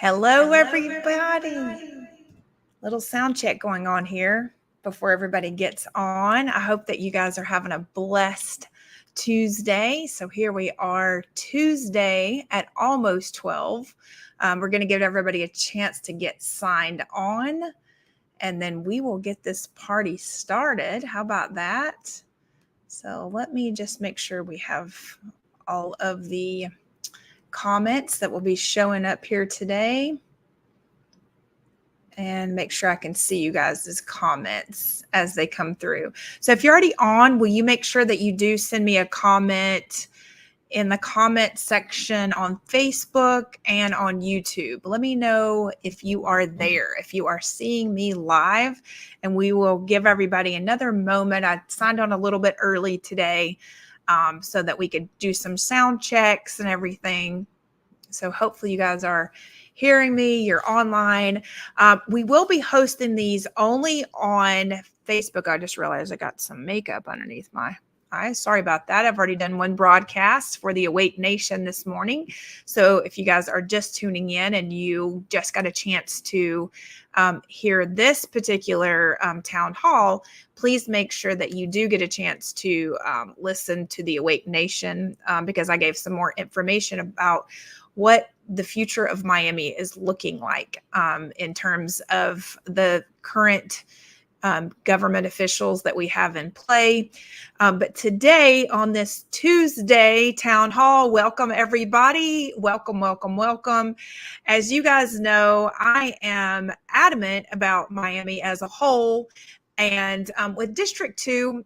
Hello, everybody. Little sound check going on here before everybody gets on. I hope that you guys are having a blessed Tuesday. So here we are, Tuesday at almost 12. We're going to give everybody a chance to get signed on, and then we will get this party started. How about that? So let me just make sure we have all of the comments that will be showing up here today, and make sure I can see you guys' comments as they come through. So if you're already on, will you make sure that you do send me a comment in the comment section on Facebook and on YouTube? Let me know if you are there, if you are seeing me live, and we will give everybody another moment. I signed on a little bit early today so that we could do some sound checks and everything. So hopefully you guys are hearing me, you're online. We will be hosting these only on Facebook. I just realized I got some makeup underneath my eyes. Sorry about that. I've already done one broadcast for the Awake Nation this morning. So if you guys are just tuning in and you just got a chance to hear this particular town hall, please make sure that you do get a chance to listen to the Awake Nation because I gave some more information about what the future of Miami is looking like in terms of the current government officials that we have in play. But today on this Tuesday town hall, welcome everybody. Welcome, welcome, welcome. As you guys know, I am adamant about Miami as a whole. And with District 2,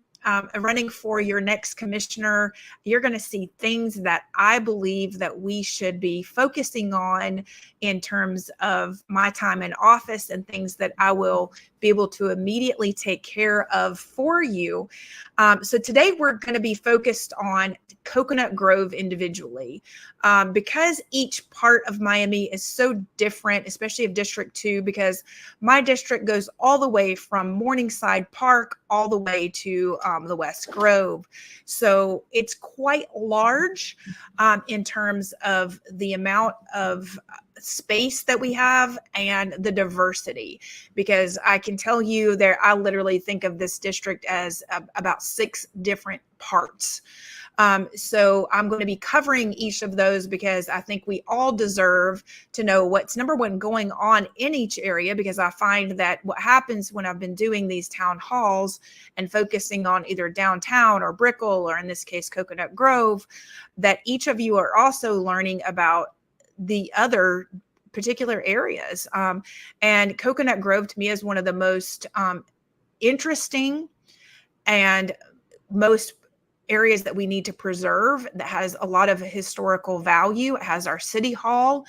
running for your next commissioner, you're going to see things that I believe that we should be focusing on in terms of my time in office and things that I will be able to immediately take care of for you. So today we're going to be focused on Coconut Grove individually because each part of Miami is so different, especially of District 2, because my district goes all the way from Morningside Park all the way to the West Grove. So it's quite large in terms of the amount of space that we have and the diversity, because I can tell you there, I literally think of this district as about 6 different parts. So I'm going to be covering each of those because I think we all deserve to know what's number one going on in each area, because I find that what happens when I've been doing these town halls and focusing on either downtown or Brickell, or in this case, Coconut Grove, that each of you are also learning about the other particular areas. And Coconut Grove to me is one of the most interesting and most areas that we need to preserve, that has a lot of historical value. It has our city hall,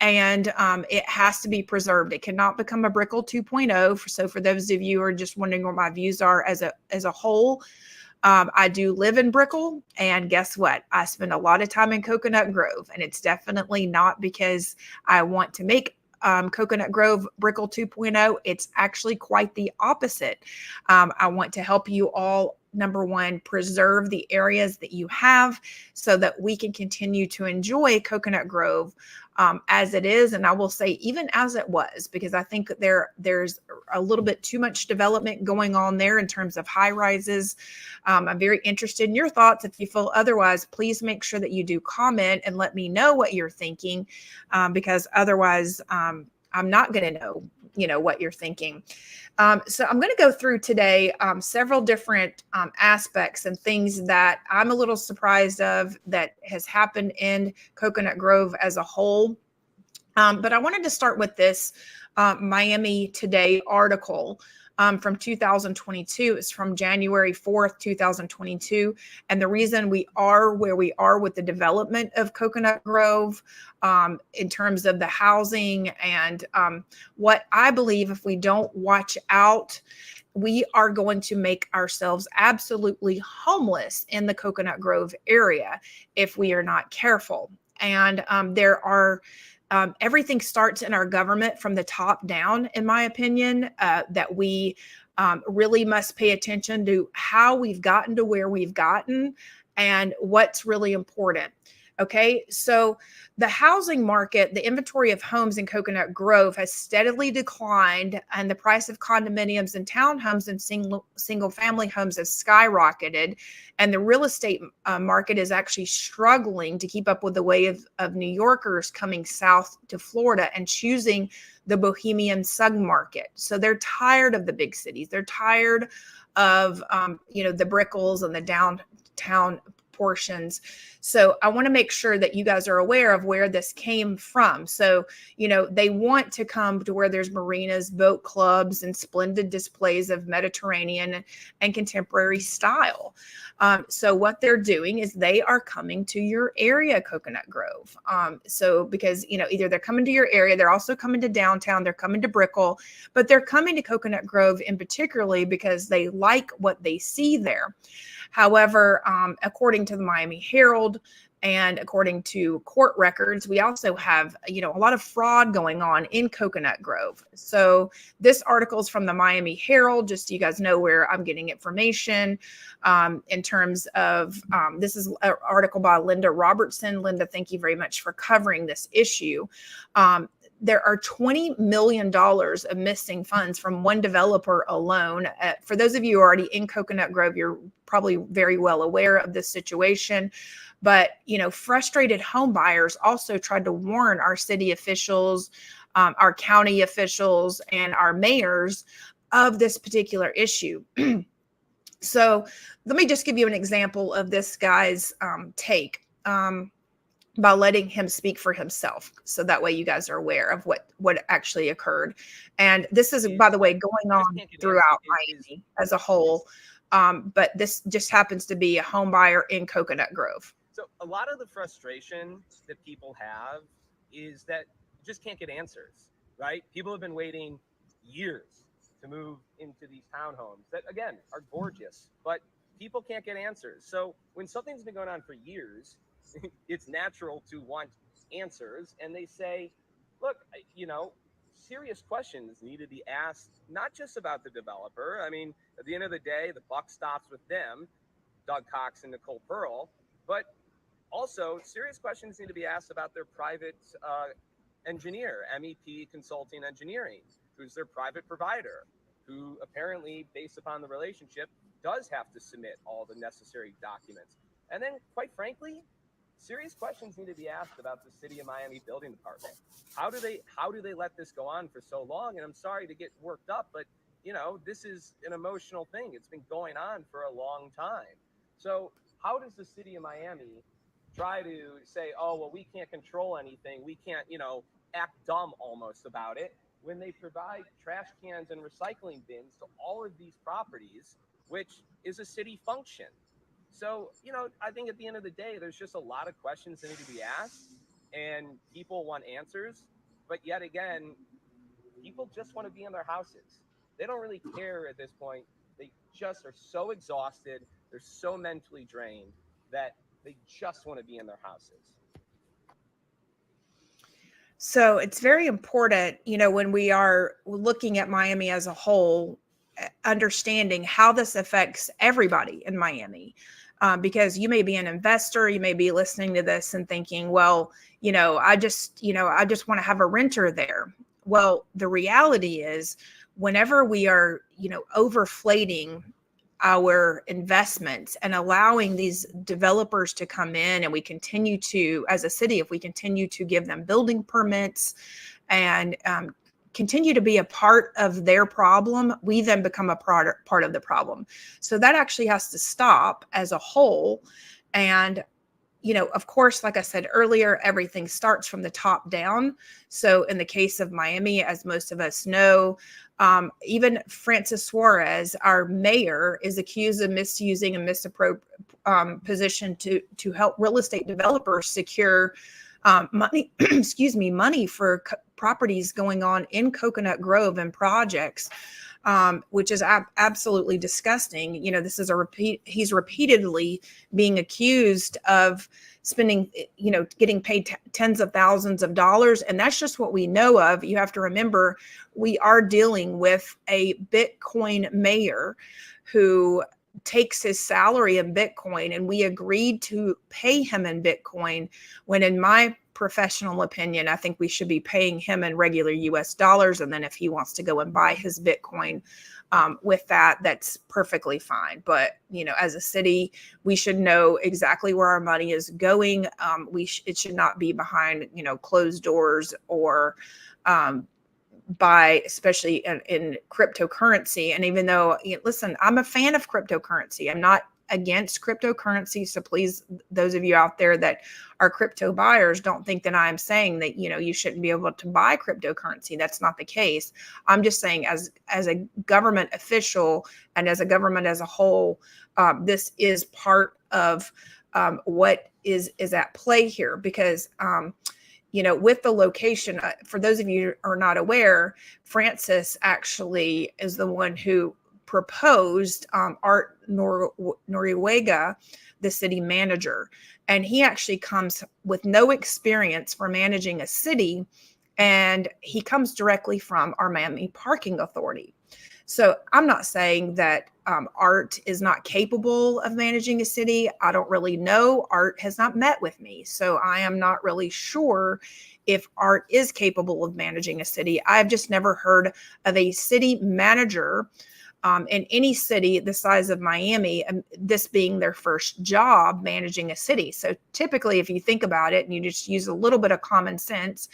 and it has to be preserved. It cannot become a Brickell 2.0. So for those of you who are just wondering what my views are as a whole, I do live in Brickell, and guess what? I spend a lot of time in Coconut Grove, and it's definitely not because I want to make Coconut Grove Brickell 2.0. It's actually quite the opposite. I want to help you all, number one, preserve the areas that you have so that we can continue to enjoy Coconut Grove as it is. And I will say even as it was, because I think there's a little bit too much development going on there in terms of high rises. I'm very interested in your thoughts. If you feel otherwise, please make sure that you do comment and let me know what you're thinking, because otherwise I'm not going to know, what you're thinking. So I'm going to go through today several different aspects and things that I'm a little surprised of that has happened in Coconut Grove as a whole. But I wanted to start with this Miami Today article from 2022. It's from January 4th, 2022. And the reason we are where we are with the development of Coconut Grove in terms of the housing and what I believe, if we don't watch out, we are going to make ourselves absolutely homeless in the Coconut Grove area if we are not careful. And there are everything starts in our government from the top down, in my opinion, that we really must pay attention to how we've gotten to where we've gotten and what's really important. Okay, so the housing market, the inventory of homes in Coconut Grove has steadily declined, and the price of condominiums and townhomes and single family homes has skyrocketed. And the real estate market is actually struggling to keep up with the wave of New Yorkers coming south to Florida and choosing the bohemian submarket. So they're tired of the big cities. They're tired of the Brickells and the downtown portions. So I want to make sure that you guys are aware of where this came from. So, they want to come to where there's marinas, boat clubs, and splendid displays of Mediterranean and contemporary style. So what they're doing is they are coming to your area, Coconut Grove. So because, either they're coming to your area, they're also coming to downtown, they're coming to Brickell, but they're coming to Coconut Grove in particularly because they like what they see there. However, according to the Miami Herald and according to court records, we also have, a lot of fraud going on in Coconut Grove. So this article is from the Miami Herald, just so you guys know where I'm getting information in terms of, this is an article by Linda Robertson. Linda, thank you very much for covering this issue. There are $20 million of missing funds from one developer alone. For those of you who are already in Coconut Grove, you're probably very well aware of this situation. But, frustrated home buyers also tried to warn our city officials, our county officials, and our mayors of this particular issue. So let me just give you an example of this guy's take. By letting him speak for himself. So that way you guys are aware of what actually occurred. And this is, by the way, going on throughout Miami as a whole. But this just happens to be a home buyer in Coconut Grove. So a lot of the frustration that people have is that you just can't get answers, right? People have been waiting years to move into these townhomes that, again, are gorgeous, but people can't get answers. So when something's been going on for years, it's natural to want answers. And they say, look, serious questions need to be asked, not just about the developer. I mean, at the end of the day, the buck stops with them, Doug Cox and Nicole Pearl, but also serious questions need to be asked about their private engineer, MEP Consulting Engineering, who's their private provider, who apparently, based upon the relationship, does have to submit all the necessary documents. And then, quite frankly, serious questions need to be asked about the City of Miami Building Department. How do they let this go on for so long? And I'm sorry to get worked up, but this is an emotional thing. It's been going on for a long time. So how does the City of Miami try to say, oh, well, we can't control anything. We can't, act dumb almost about it, when they provide trash cans and recycling bins to all of these properties, which is a city function. So, I think at the end of the day, there's just a lot of questions that need to be asked, and people want answers. But yet again, people just want to be in their houses. They don't really care at this point. They just are so exhausted. They're so mentally drained that they just want to be in their houses. So it's very important, when we are looking at Miami as a whole, understanding how this affects everybody in Miami. Because you may be an investor, you may be listening to this and thinking, well, I just want to have a renter there. Well, the reality is, whenever we are, overflating our investments and allowing these developers to come in, and we continue to, as a city, if we continue to give them building permits and continue to be a part of their problem, we then become a part of the problem. So that actually has to stop as a whole. And, of course, like I said earlier, everything starts from the top down. So in the case of Miami, as most of us know, even Francis Suarez, our mayor, is accused of misusing a misappropriate position to help real estate developers secure money, money for properties going on in Coconut Grove and projects, which is absolutely disgusting. This is he's repeatedly being accused of spending, getting paid tens of thousands of dollars. And that's just what we know of. You have to remember, we are dealing with a Bitcoin mayor who takes his salary in Bitcoin, and we agreed to pay him in Bitcoin, when in my professional opinion, I think we should be paying him in regular US dollars. And then if he wants to go and buy his Bitcoin with that, that's perfectly fine. But, as a city, we should know exactly where our money is going. It should not be behind, closed doors, or especially in cryptocurrency. And even though, listen, I'm a fan of cryptocurrency, I'm not against cryptocurrency. So please, those of you out there that are crypto buyers, don't think that I'm saying that, you shouldn't be able to buy cryptocurrency. That's not the case. I'm just saying, as a government official and as a government as a whole, this is part of what is at play here, because with the location, for those of you who are not aware, Francis actually is the one who proposed 𝐅𝐨𝐥𝐿𝐴, the city manager. And he actually comes with no experience for managing a city. And he comes directly from our Miami Parking Authority. So I'm not saying that Art is not capable of managing a city. I don't really know. Art has not met with me. So I am not really sure if Art is capable of managing a city. I've just never heard of a city manager in any city the size of Miami, this being their first job managing a city. So typically, if you think about it and you just use a little bit of common sense,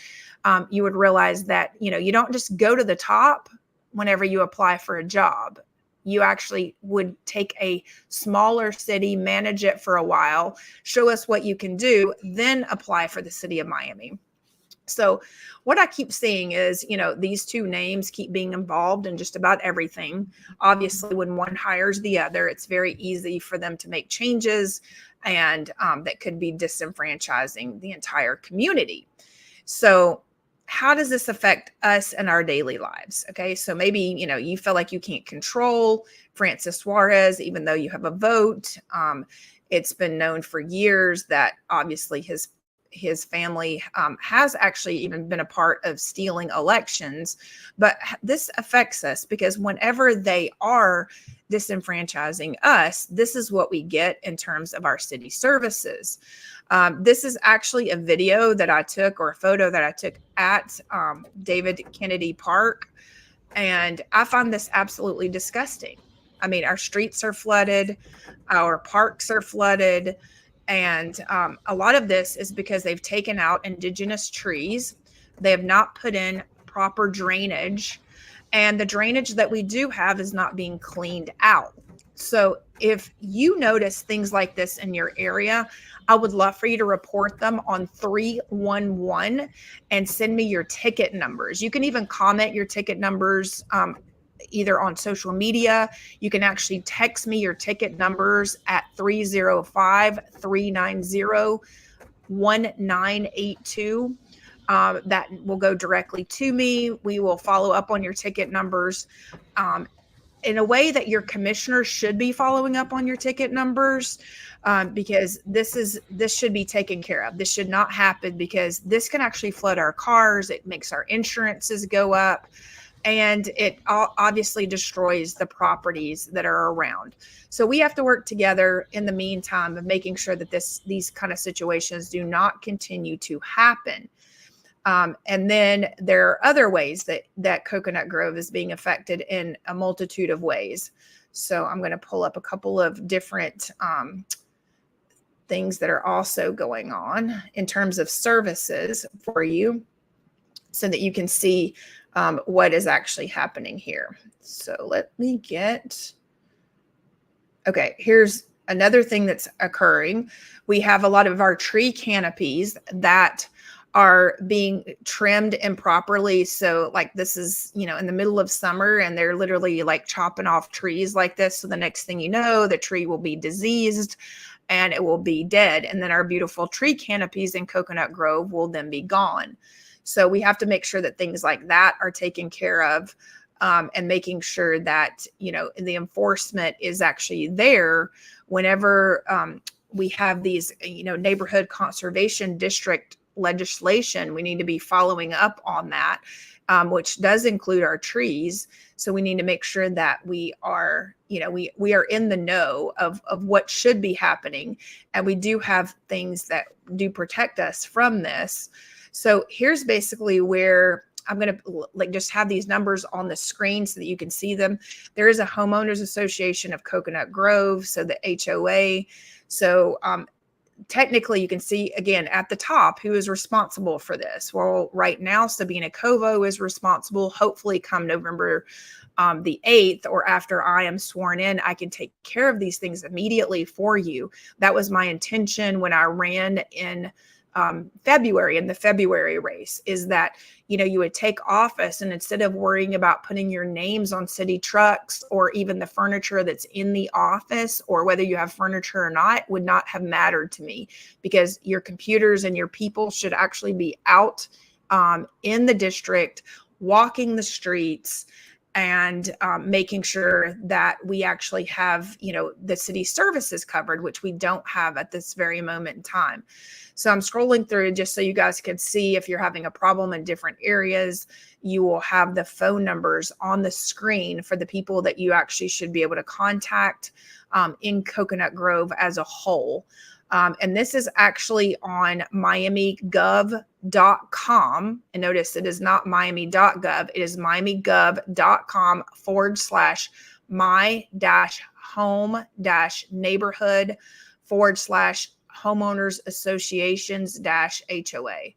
you would realize that, you don't just go to the top whenever you apply for a job. You actually would take a smaller city, manage it for a while, show us what you can do, then apply for the city of Miami. So what I keep seeing is, these two names keep being involved in just about everything. Obviously, when one hires the other, it's very easy for them to make changes, and that could be disenfranchising the entire community. So how does this affect us and our daily lives? Okay, so maybe, you feel like you can't control Francis Suarez, even though you have a vote. It's been known for years that obviously his family has actually even been a part of stealing elections. But this affects us because whenever they are disenfranchising us, this is what we get in terms of our city services. This is actually a video that I took, or a photo that I took at David Kennedy Park. And I find this absolutely disgusting. I mean, our streets are flooded, our parks are flooded. And a lot of this is because they've taken out indigenous trees. They have not put in proper drainage. And the drainage that we do have is not being cleaned out. So if you notice things like this in your area, I would love for you to report them on 311 and send me your ticket numbers. You can even comment your ticket numbers either on social media. You can actually text me your ticket numbers at 305-390-1982. That will go directly to me. We will follow up on your ticket numbers in a way that your commissioner should be following up on your ticket numbers, because this should be taken care of. This should not happen, because this can actually flood our cars. It makes our insurances go up, and it obviously destroys the properties that are around. So we have to work together in the meantime of making sure that these kind of situations do not continue to happen. And then there are other ways that Coconut Grove is being affected in a multitude of ways. So I'm going to pull up a couple of different things that are also going on in terms of services for you, so that you can see what is actually happening here. So let me okay, here's another thing that's occurring. We have a lot of our tree canopies that are being trimmed improperly. So like this is, in the middle of summer, and they're literally like chopping off trees like this. So the next thing you know, the tree will be diseased and it will be dead. And then our beautiful tree canopies in Coconut Grove will then be gone. So we have to make sure that things like that are taken care of, and making sure that, the enforcement is actually there whenever we have these, neighborhood conservation district legislation, we need to be following up on that, which does include our trees. So we need to make sure that we are, we are in the know of what should be happening. And we do have things that do protect us from this. So here's basically where I'm going to just have these numbers on the screen so that you can see them. There is a homeowners association of Coconut Grove, so the HOA. So technically you can see again at the top who is responsible for this. Well, right now Sabina Kovo is responsible. Hopefully come November the 8th or after I am sworn in, I can take care of these things immediately for you. That was my intention when I ran in February, in the February race, is that, you would take office and instead of worrying about putting your names on city trucks or even the furniture that's in the office or whether you have furniture or not would not have mattered to me, because your computers and your people should actually be out in the district, walking the streets, and making sure that we actually have, the city services covered, which we don't have at this very moment in time. So I'm scrolling through just so you guys can see if you're having a problem in different areas. You will have the phone numbers on the screen for the people that you actually should be able to contact in Coconut Grove as a whole. And this is actually on miamigov.com. And notice it is not miami.gov. It is miamigov.com/my-home-neighborhood/homeowners associations-HOA.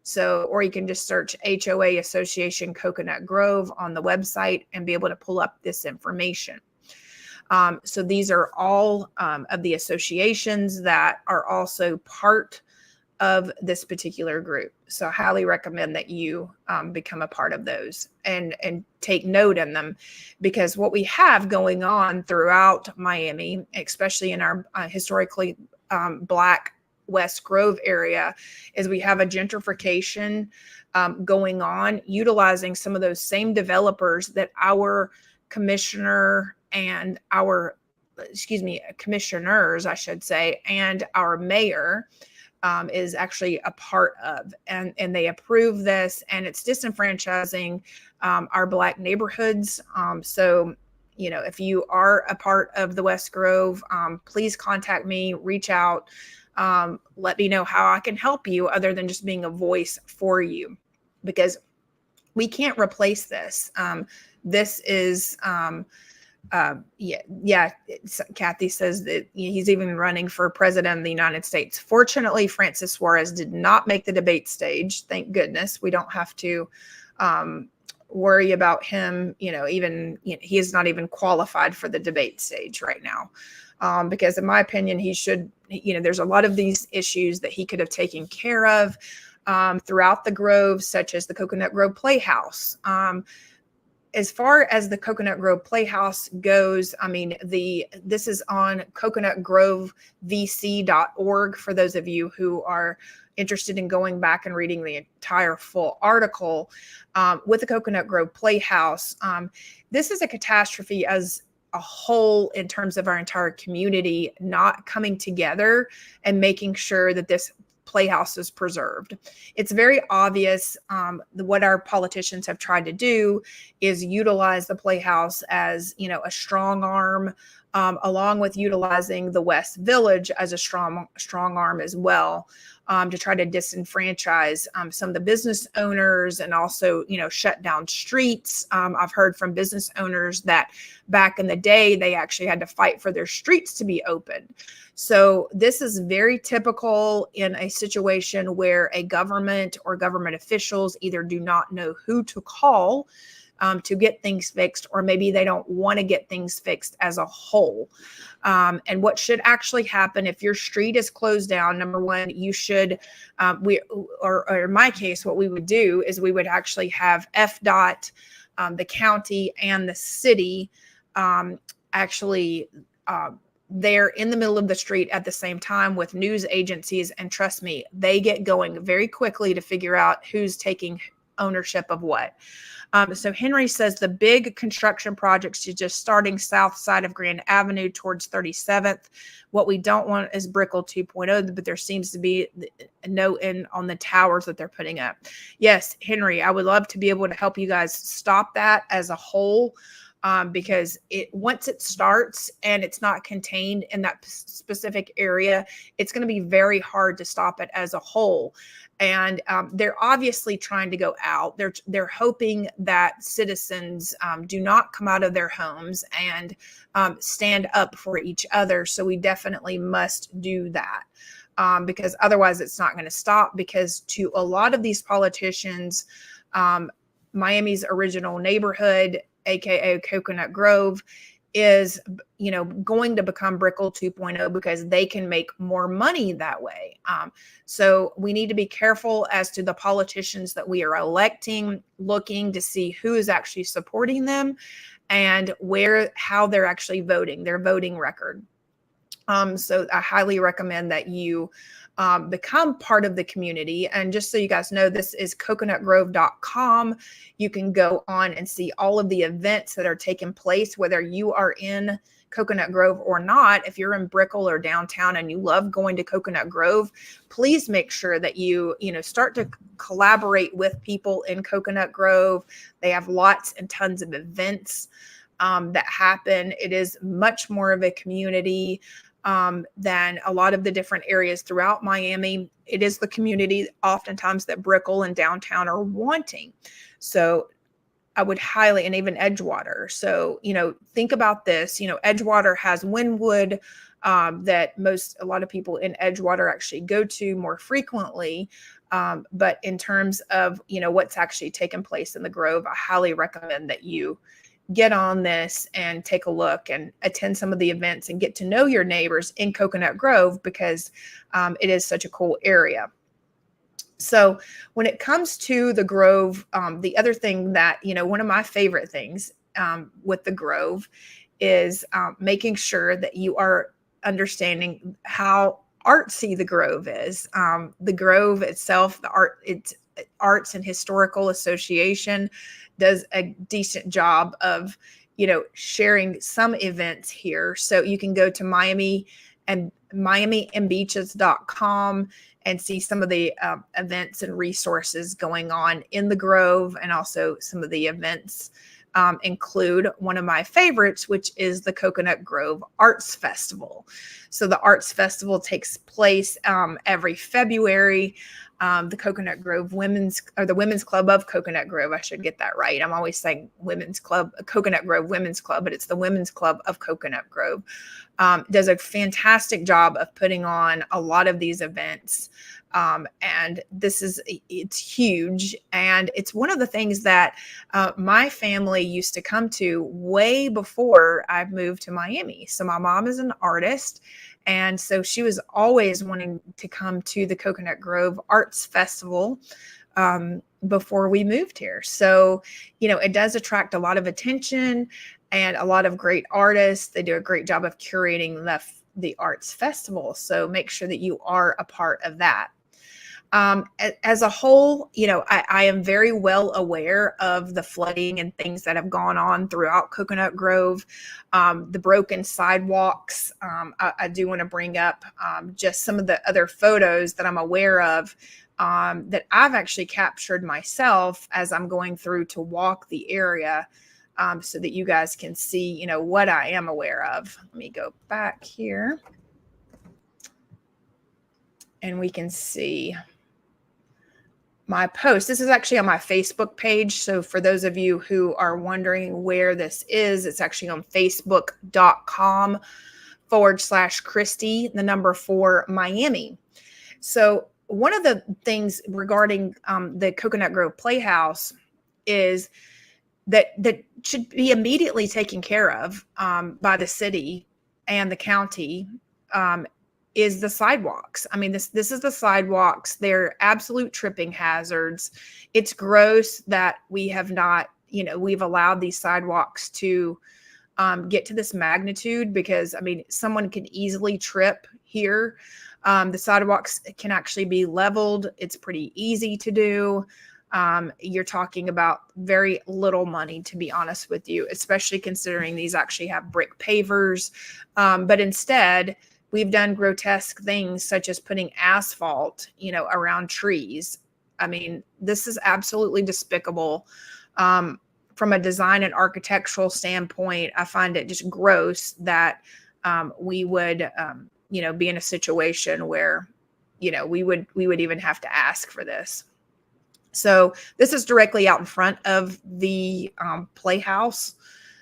So, or you can just search HOA Association Coconut Grove on the website and be able to pull up this information. So these are all of the associations that are also part of this particular group. So I highly recommend that you become a part of those and take note in them, because what we have going on throughout Miami, especially in our historically Black West Grove area, is we have a gentrification going on, utilizing some of those same developers that our commissioner and our, commissioners, I should say, and our mayor is actually a part of, and they approve this, and it's disenfranchising our Black neighborhoods. So, if you are a part of the West Grove, please contact me, reach out, let me know how I can help you other than just being a voice for you, because we can't replace this. This is, Kathy says that he's even running for president of the United States. Fortunately, Francis Suarez did not make the debate stage. Thank goodness. We don't have to worry about him. He is not even qualified for the debate stage right now. Because in my opinion, he should, there's a lot of these issues that he could have taken care of throughout the Grove, such as the Coconut Grove Playhouse. As far as the Coconut Grove Playhouse goes, this is on coconutgrovevc.org for those of you who are interested in going back and reading the entire full article with the Coconut Grove Playhouse. This is a catastrophe as a whole in terms of our entire community not coming together and making sure that this playhouse is preserved. It's very obvious what our politicians have tried to do is utilize the playhouse as, a strong arm, along with utilizing the West Village as a strong arm as well, to try to disenfranchise some of the business owners and also, shut down streets. I've heard from business owners that back in the day, they actually had to fight for their streets to be open. So this is very typical in a situation where a government or government officials either do not know who to call to get things fixed, or maybe they don't want to get things fixed as a whole. And what should actually happen if your street is closed down, number one, you should, or in my case, what we would do is we would actually have FDOT, the county and the city there in the middle of the street at the same time with news agencies. And trust me, they get going very quickly to figure out who's taking ownership of what. So Henry says the big construction projects is just starting south side of Grand Avenue towards 37th. What we don't want is Brickell 2.0, but there seems to be no end on the towers that they're putting up. Yes, Henry, I would love to be able to help you guys stop that as a whole. Because once it starts and it's not contained in that specific area, it's going to be very hard to stop it as a whole. And they're obviously trying to go out. They're hoping that citizens do not come out of their homes and stand up for each other. So we definitely must do that. Because otherwise it's not going to stop, because to a lot of these politicians, Miami's original neighborhood, aka Coconut Grove, is, going to become Brickell 2.0 because they can make more money that way. So we need to be careful as to the politicians that we are electing, looking to see who is actually supporting them and how they're actually voting, their voting record. So I highly recommend that you become part of the community. And just so you guys know, this is coconutgrove.com. You can go on and see all of the events that are taking place, whether you are in Coconut Grove or not. If you're in Brickell or downtown and you love going to Coconut Grove, please make sure that you start to collaborate with people in Coconut Grove. They have lots and tons of events that happen. It is much more of a community than a lot of the different areas throughout Miami. It is the community oftentimes that Brickell and downtown are wanting. So I would highly, and even Edgewater. So, think about this. Edgewater has Wynwood that a lot of people in Edgewater actually go to more frequently. But in terms of, what's actually taken place in the Grove, I highly recommend that you get on this and take a look and attend some of the events and get to know your neighbors in Coconut Grove, because it is such a cool area. So when it comes to the Grove, the other thing that, one of my favorite things with the Grove is making sure that you are understanding how artsy the Grove is. The Grove itself, it's Arts and Historical Association does a decent job of, sharing some events here. So you can go to miamiandbeaches.com and see some of the events and resources going on in the Grove, and also some of the events include one of my favorites, which is the Coconut Grove Arts Festival. So the Arts Festival takes place every February. The Coconut Grove the Women's Club of Coconut Grove. I should get that right. I'm always saying Women's Club, Coconut Grove Women's Club, but it's the Women's Club of Coconut Grove. Does a fantastic job of putting on a lot of these events. And it's huge. And it's one of the things that my family used to come to way before I moved to Miami. So my mom is an artist. And so she was always wanting to come to the Coconut Grove Arts Festival before we moved here. So, it does attract a lot of attention and a lot of great artists. They do a great job of curating the Arts Festival. So make sure that you are a part of that. As a whole, I am very well aware of the flooding and things that have gone on throughout Coconut Grove, the broken sidewalks. I do want to bring up just some of the other photos that I'm aware of that I've actually captured myself as I'm going through to walk the area, so that you guys can see, what I am aware of. Let me go back here and we can see my post. This is actually on my Facebook page. So for those of you who are wondering where this is, it's actually on facebook.com/Christi, 4 Miami. So one of the things regarding the Coconut Grove Playhouse is that should be immediately taken care of by the city and the county, is the sidewalks. I mean, this is the sidewalks. They're absolute tripping hazards. It's gross that we have not, we've allowed these sidewalks to get to this magnitude, because, I mean, someone can easily trip here. The sidewalks can actually be leveled. It's pretty easy to do. you're talking about very little money, to be honest with you, especially considering these actually have brick pavers. But instead, we've done grotesque things such as putting asphalt, around trees. I mean, this is absolutely despicable. From a design and architectural standpoint, I find it just gross that we would, be in a situation where, we would even have to ask for this. So this is directly out in front of the playhouse.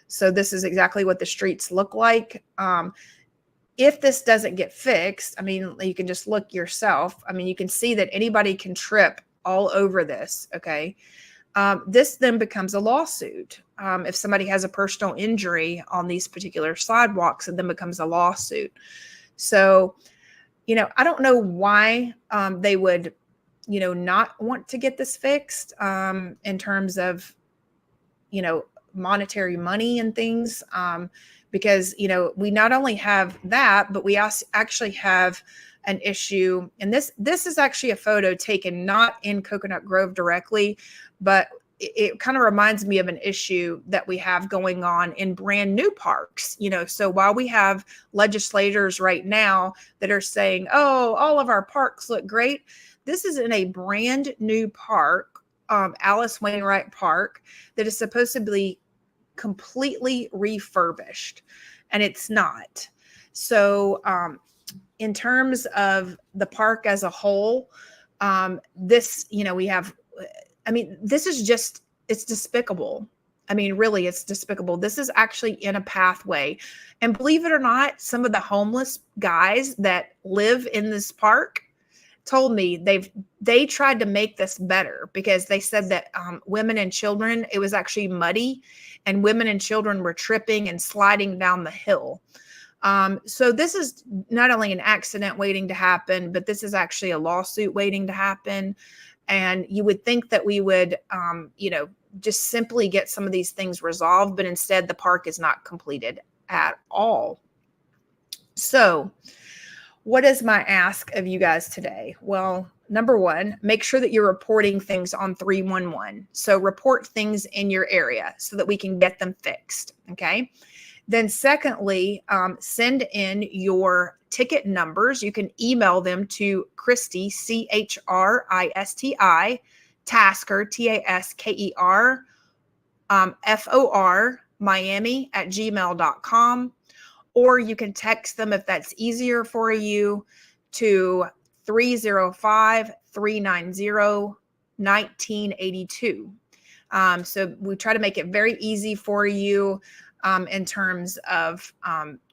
So this is exactly what the streets look like. If this doesn't get fixed, I mean, you can just look yourself. I mean, you can see that anybody can trip all over this. Okay. This then becomes a lawsuit. If somebody has a personal injury on these particular sidewalks, it then becomes a lawsuit. So, I don't know why they would, not want to get this fixed in terms of, monetary money and things. Because, we not only have that, but we also actually have an issue. And this is actually a photo taken not in Coconut Grove directly, but it kind of reminds me of an issue that we have going on in brand new parks. So while we have legislators right now that are saying, oh, all of our parks look great, this is in a brand new park, Alice Wainwright Park, that is supposed to be completely refurbished, and it's not. So in terms of the park as a whole, this, we have, I mean, this is just, it's despicable. I mean, really, it's despicable. This is actually in a pathway. And believe it or not, some of the homeless guys that live in this park told me they tried to make this better, because they said that women and children, it was actually muddy, and women and children were tripping and sliding down the hill. So this is not only an accident waiting to happen, but this is actually a lawsuit waiting to happen. And you would think that we would, just simply get some of these things resolved, but instead the park is not completed at all. So what is my ask of you guys today? Well, number one, make sure that you're reporting things on 311. So report things in your area so that we can get them fixed. Okay. Then secondly, send in your ticket numbers. You can email them to Christi, CHRISTI, Tasker, TASKER, FOR, Miami @gmail.com. Or you can text them if that's easier for you to 305-390-1982. So we try to make it very easy for you in terms of,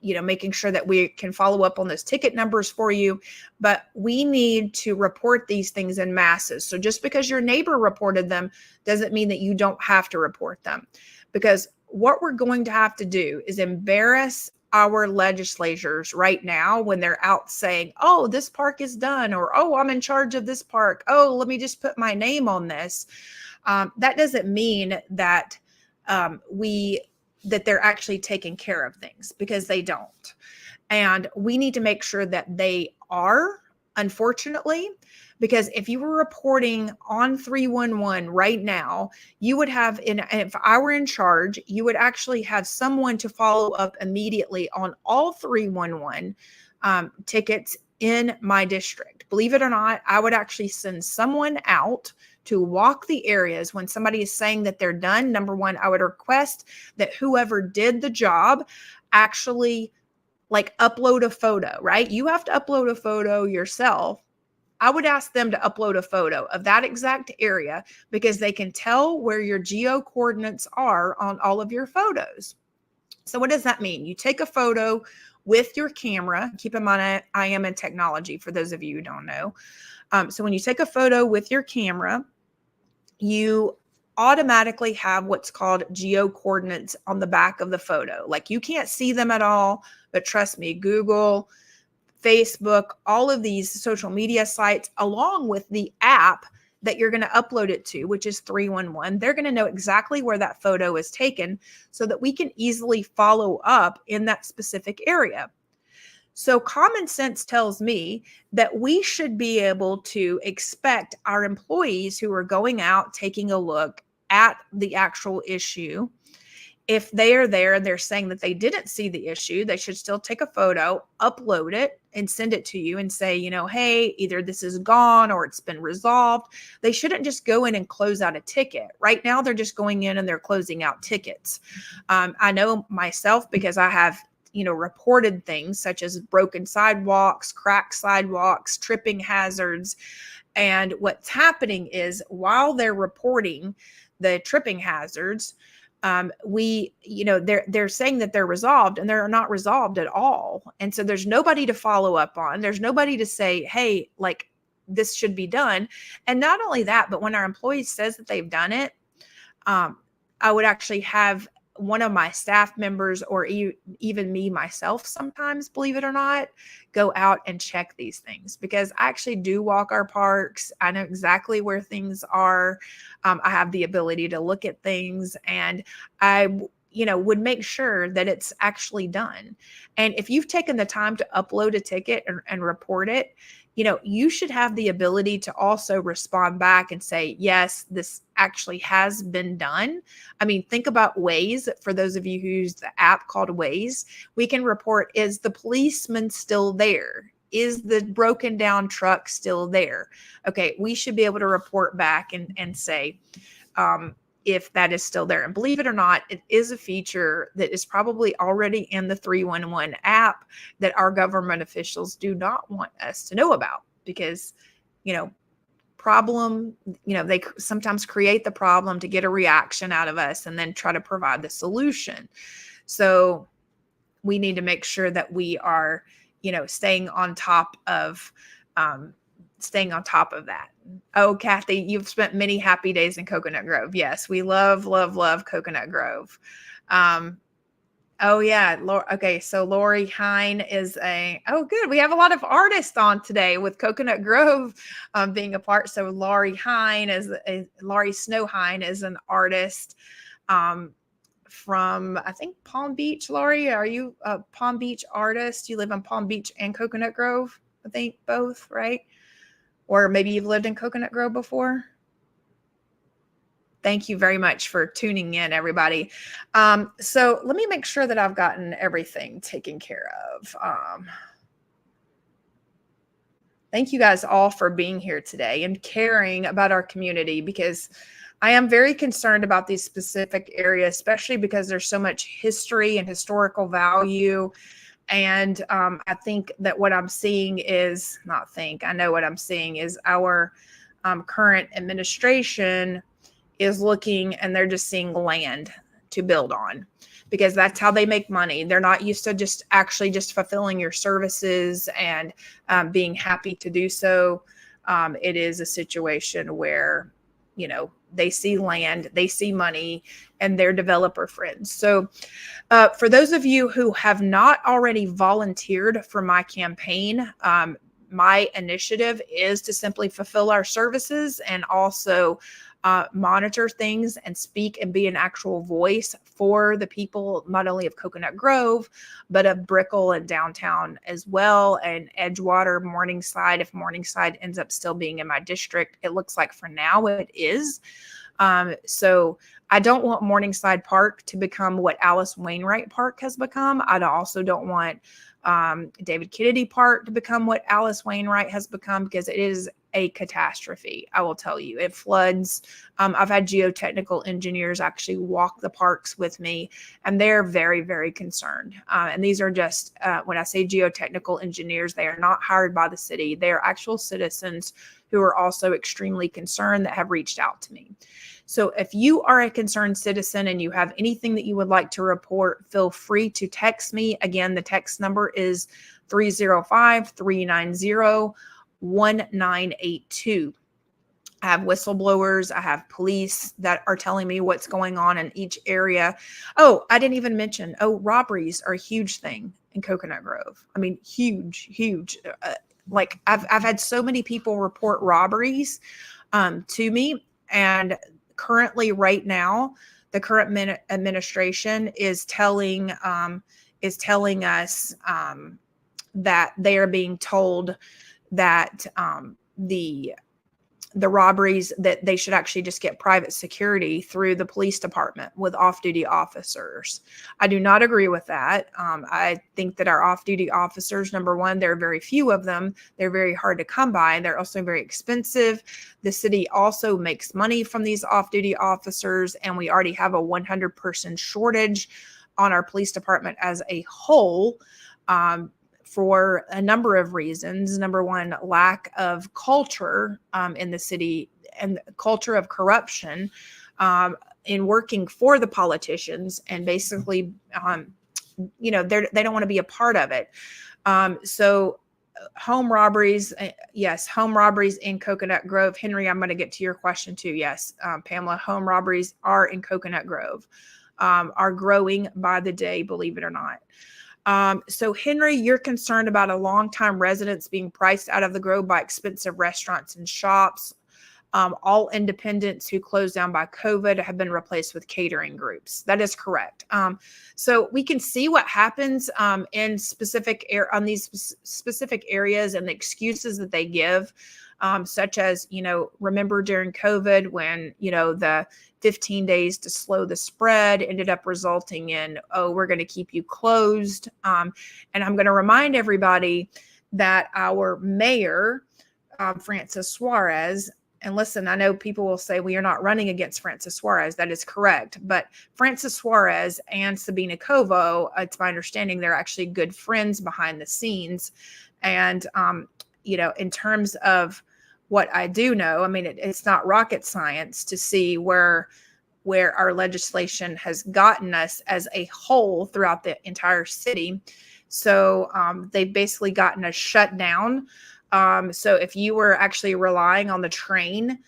making sure that we can follow up on those ticket numbers for you. But we need to report these things in masses. So just because your neighbor reported them doesn't mean that you don't have to report them. Because what we're going to have to do is embarrass our legislators right now when they're out saying, oh, this park is done, or, oh, I'm in charge of this park. Oh, let me just put my name on this. That doesn't mean that that they're actually taking care of things, because they don't. And we need to make sure that they are, unfortunately, because if you were reporting on 311 right now, you would have, if I were in charge, you would actually have someone to follow up immediately on all 311 tickets in my district. Believe it or not, I would actually send someone out to walk the areas when somebody is saying that they're done. Number one, I would request that whoever did the job actually upload a photo, right? You have to upload a photo yourself. I would ask them to upload a photo of that exact area, because they can tell where your geo coordinates are on all of your photos. So what does that mean? You take a photo with your camera. Keep in mind, I am in technology for those of you who don't know. So when you take a photo with your camera, you automatically have what's called geo coordinates on the back of the photo. You can't see them at all, but trust me, Google, Facebook, all of these social media sites, along with the app that you're going to upload it to, which is 311, they're going to know exactly where that photo is taken so that we can easily follow up in that specific area. So common sense tells me that we should be able to expect our employees who are going out, taking a look at the actual issue. If they are there and they're saying that they didn't see the issue, they should still take a photo, upload it, and send it to you and say, hey, either this is gone or it's been resolved. They shouldn't just go in and close out a ticket. Right now, they're just going in and they're closing out tickets. I know myself because I have reported things such as broken sidewalks, cracked sidewalks, tripping hazards. And what's happening is while they're reporting the tripping hazards, they're saying that they're resolved and they're not resolved at all. And so there's nobody to follow up on. There's nobody to say, hey, like this should be done. And not only that, but when our employee says that they've done it, I would actually have one of my staff members or even me myself sometimes, believe it or not, go out and check these things because I actually do walk our parks. I know exactly where things are. I have the ability to look at things, and I would make sure that it's actually done. And if you've taken the time to upload a ticket and report it, you should have the ability to also respond back and say, yes, this actually has been done. I mean, think about Waze. For those of you who use the app called Waze, we can report, is the policeman still there? Is the broken down truck still there? Okay, we should be able to report back and say, if that is still there. And believe it or not, it is a feature that is probably already in the 311 app that our government officials do not want us to know about because, they sometimes create the problem to get a reaction out of us and then try to provide the solution. So we need to make sure that we are, staying on top of that. Oh, Kathy, you've spent many happy days in Coconut Grove. Yes, we love, love, love Coconut Grove. Oh yeah. Okay. So Lori Hine is good. We have a lot of artists on today with Coconut Grove being a part. So Laurie Snow Hine is an artist from, I think, Palm Beach. Laurie, are you a Palm Beach artist? You live in Palm Beach and Coconut Grove, I think both, right? Or maybe you've lived in Coconut Grove before. Thank you very much for tuning in, everybody. So let me make sure that I've gotten everything taken care of. Thank you guys all for being here today and caring about our community, because I am very concerned about these specific areas, especially because there's so much history and historical value. And I think that what I'm seeing is, I know what I'm seeing is our current administration is looking and they're just seeing land to build on because that's how they make money. They're not used to just fulfilling your services and being happy to do so. It is a situation where, they see land, they see money, and they're developer friends. So for those of you who have not already volunteered for my campaign, my initiative is to simply fulfill our services and also monitor things and speak and be an actual voice for the people, not only of Coconut Grove, but of Brickell and downtown as well, and Edgewater, Morningside. If Morningside ends up still being in my district, it looks like for now it is. So I don't want Morningside Park to become what Alice Wainwright Park has become. I also don't want David Kennedy Park to become what Alice Wainwright has become, because it is a catastrophe. I will tell you, it floods. I've had geotechnical engineers actually walk the parks with me, and they're very, very concerned. And these are just, when I say geotechnical engineers, they are not hired by the city. They are actual citizens who are also extremely concerned that have reached out to me. So if you are a concerned citizen and you have anything that you would like to report, feel free to text me. Again, the text number is 305-390-1982. I have whistleblowers. I have police that are telling me what's going on in each area. Oh, I didn't even mention, robberies are a huge thing in Coconut Grove. I mean, huge, huge. Like I've had so many people report robberies to me, and currently right now, the current administration is telling us that they are being told that the robberies, that they should actually just get private security through the police department with off-duty officers. I do not agree with that. I think that our off-duty officers, number one, there are very few of them. They're very hard to come by. They're also very expensive. The city also makes money from these off-duty officers, and we already have a 100-person shortage on our police department as a whole. For a number of reasons. Number one, lack of culture in the city, and culture of corruption in working for the politicians, and basically, they don't want to be a part of it. So home robberies, yes, home robberies in Coconut Grove. Henry, I'm going to get to your question too. Yes, Pamela, home robberies are in Coconut Grove, are growing by the day, believe it or not. So Henry, you're concerned about a longtime residents being priced out of the Grove by expensive restaurants and shops. All independents who closed down by COVID have been replaced with catering groups. That is correct. So we can see what happens in on these specific areas, and the excuses that they give, such as, remember during COVID when, the 15 days to slow the spread ended up resulting in, oh, we're going to keep you closed. And I'm going to remind everybody that our mayor, Francis Suarez, and listen, I know people will say we are not running against Francis Suarez. That is correct. But Francis Suarez and Sabina Covo, it's my understanding they're actually good friends behind the scenes. And, in terms of what I do know, I mean, it's not rocket science to see where our legislation has gotten us as a whole throughout the entire city. So they've basically gotten us shut down. So if you were actually relying on the train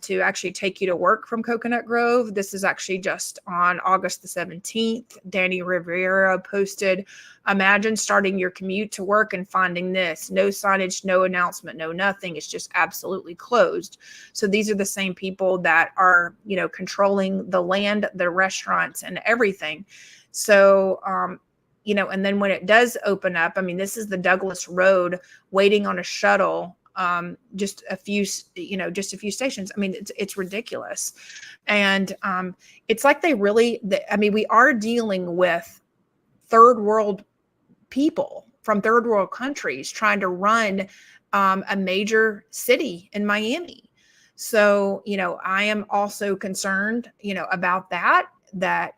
to actually take you to work from Coconut Grove, this is actually just on August the 17th. Danny Rivera posted, imagine starting your commute to work and finding this. No signage, no announcement, no nothing. It's just absolutely closed. So these are the same people that are, controlling the land, the restaurants, and everything. So, and then when it does open up, I mean, this is the Douglas Road waiting on a shuttle, just a few stations. I mean, it's ridiculous. And it's like we are dealing with third world people from third world countries trying to run a major city in Miami. So, I am also concerned, about that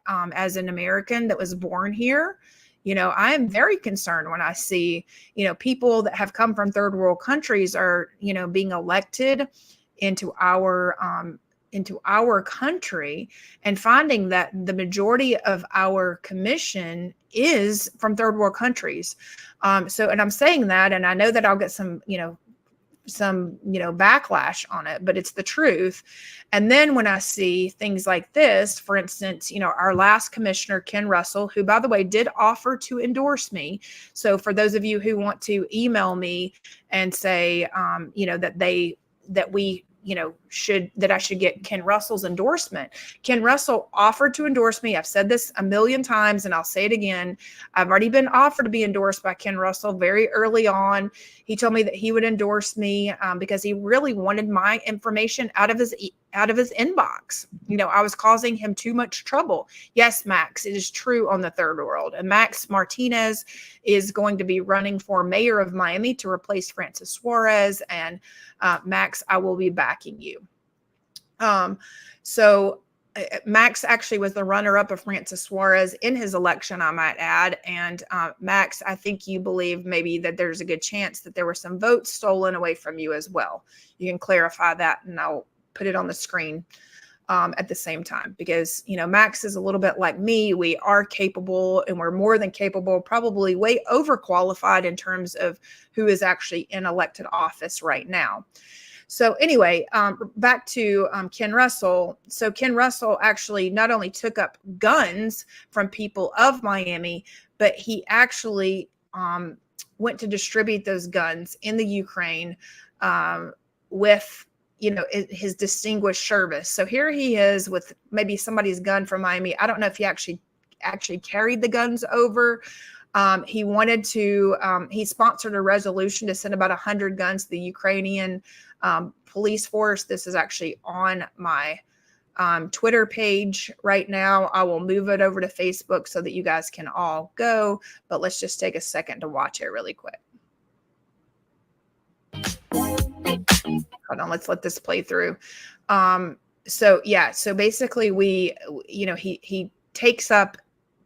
as an American that was born here, I am very concerned when I see, people that have come from third world countries are, being elected into our country, and finding that the majority of our commission is from third world countries. And I'm saying that, and I know that I'll get some backlash on it, but it's the truth. And then when I see things like this, for instance, our last commissioner, Ken Russell, who, by the way, did offer to endorse me. So for those of you who want to email me and say, that I should get Ken Russell's endorsement. Ken Russell offered to endorse me. I've said this a million times and I'll say it again. I've already been offered to be endorsed by Ken Russell very early on. He told me that he would endorse me because he really wanted my information out of his inbox. I was causing him too much trouble. Yes, Max, it is true on the third world. And Max Martinez is going to be running for mayor of Miami to replace Francis Suarez. And Max, I will be backing you. So Max actually was the runner-up of Francis Suarez in his election, I might add. And Max, I think you believe maybe that there's a good chance that there were some votes stolen away from you as well. You can clarify that, and I'll put it on the screen at the same time, because, Max is a little bit like me. We are capable, and we're more than capable, probably way overqualified in terms of who is actually in elected office right now. So anyway, back to Ken Russell. So Ken Russell actually not only took up guns from people of Miami, but he actually went to distribute those guns in the Ukraine with his distinguished service. So here he is with maybe somebody's gun from Miami. I don't know if he actually carried the guns over, He wanted to, he sponsored a resolution to send about 100 guns to the Ukrainian police force. This is actually on my Twitter page right now. I will move it over to Facebook so that you guys can all go, but let's just take a second to watch it really quick. Hold on, let's let this play through. So basically he takes up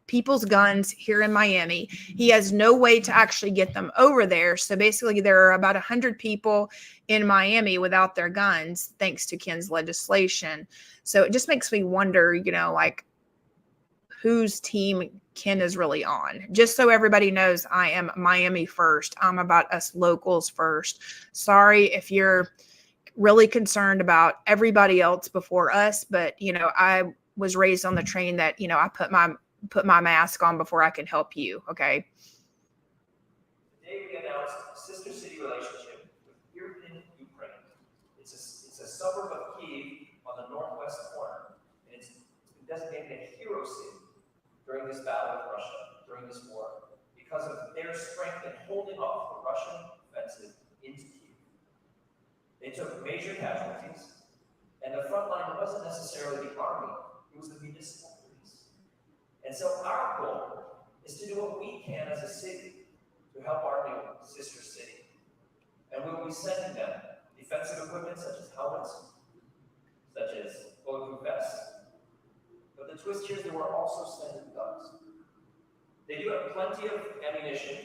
people's guns here in Miami. He has no way to actually get them over there. So basically there are about 100 people in Miami without their guns, thanks to Ken's legislation. So it just makes me wonder, like whose team Ken is really on. Just so everybody knows, I am Miami first. I'm about us locals first. Sorry if you're really concerned about everybody else before us, but I was raised on the train that, I put my mask on before I can help you. Okay. Today we announced a sister city relationship with Irpin, Ukraine. It's a suburb of Kyiv on the northwest corner, and it's been designated a hero city during this battle with Russia, during this war, because of their strength in holding off the Russian offensive into Kyiv. They took major casualties, and the front line wasn't necessarily the army, it was the municipal police. And so our goal is to do what we can as a city to help our new sister city. And we will be sending them defensive equipment such as helmets, such as bulletproof vests. But the twist here is that we're also sending guns. They do have plenty of ammunition.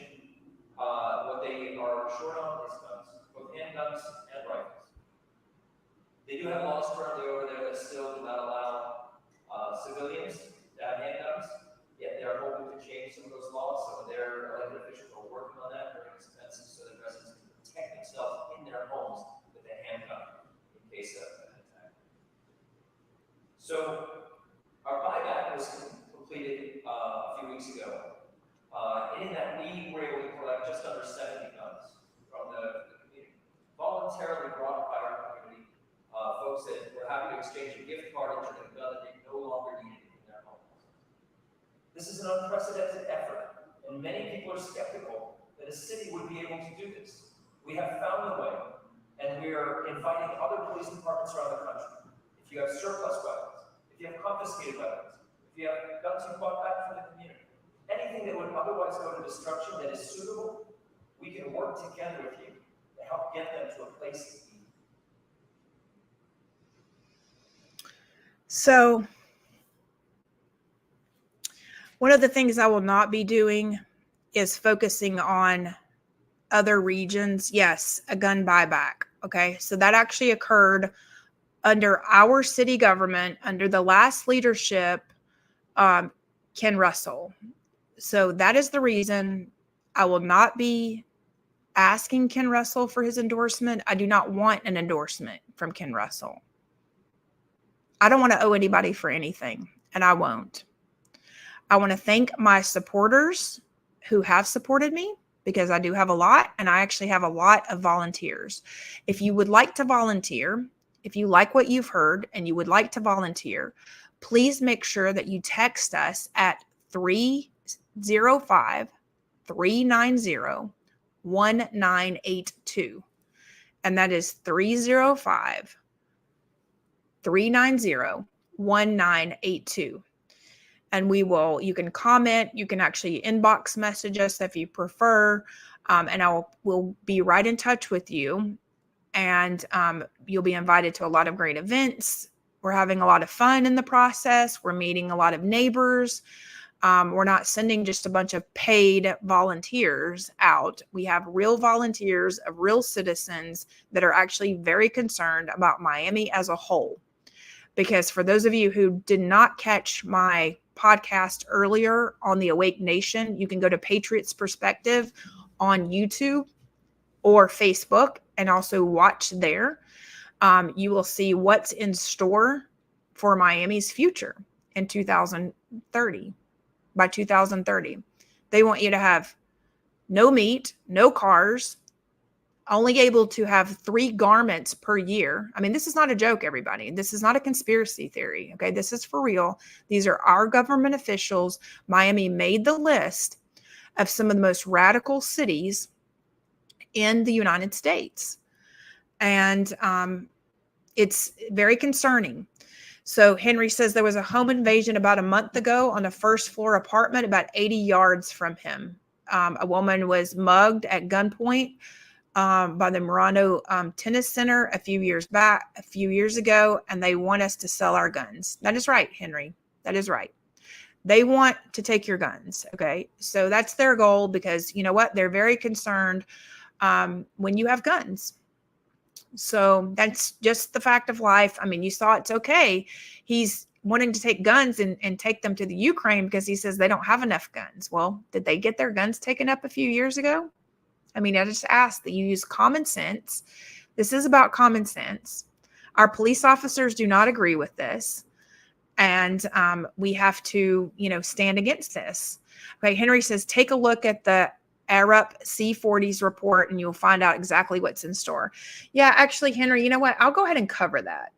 What they are short on is guns, both handguns and rifles. They do have laws currently over there that still do not allow civilians to have handguns, yet they are hoping to change some of those laws. Some of their elected officials are working on that during expenses so that residents can protect themselves in their homes with a handgun in case of an attack. So our buyback was completed a few weeks ago. In that we were able to collect just under 70 guns from the community, voluntarily brought by our community, folks that were happy to exchange a gift card and a gun that they no longer needed in their homes. This is an unprecedented effort, and many people are skeptical that a city would be able to do this. We have found a way, and we are inviting other police departments around the country. If you have surplus weapons, if you have confiscated weapons, if you have guns you bought back from the community, anything that would otherwise go to destruction that is suitable, we can work together with you to help get them to a place to be. So one of the things I will not be doing is focusing on other regions. Yes, a gun buyback. Okay, so that actually occurred under our city government, under the last leadership, Ken Russell. So that is the reason I will not be asking Ken Russell for his endorsement. I do not want an endorsement from Ken Russell. I don't want to owe anybody for anything, and I won't. I want to thank my supporters who have supported me, because I do have a lot, and I actually have a lot of volunteers. If you would like to volunteer, if you like what you've heard and you would like to volunteer, please make sure that you text us at 305-390-1982. And that is 305-390-1982. And you can comment, you can actually inbox message us if you prefer. And we'll be right in touch with you. And you'll be invited to a lot of great events. We're having a lot of fun in the process. We're meeting a lot of neighbors. We're not sending just a bunch of paid volunteers out. We have real volunteers of real citizens that are actually very concerned about Miami as a whole. Because for those of you who did not catch my podcast earlier on the Awake Nation, you can go to Patriots Perspective on YouTube or Facebook and also watch there. You will see what's in store for Miami's future in 2030. By 2030, they want you to have no meat, no cars, only able to have 3 garments per year. I mean, this is not a joke, everybody. This is not a conspiracy theory. Okay. This is for real. These are our government officials. Miami made the list of some of the most radical cities in the United States. And it's very concerning. So Henry says there was a home invasion about a month ago on a first floor apartment about 80 yards from him. A woman was mugged at gunpoint by the Murano Tennis Center a few years ago, and they want us to sell our guns. That is right, Henry. That is right. They want to take your guns. Okay. So that's their goal, because you know what? They're very concerned when you have guns. So that's just the fact of life. I mean, you saw it's okay. He's wanting to take guns and take them to the Ukraine because he says they don't have enough guns. Well, did they get their guns taken up a few years ago? I mean, I just ask that you use common sense. This is about common sense. Our police officers do not agree with this. And we have to, stand against this. Okay, Henry says, take a look at the Arup C40s report and you'll find out exactly what's in store. Yeah, actually, Henry, you know what? I'll go ahead and cover that,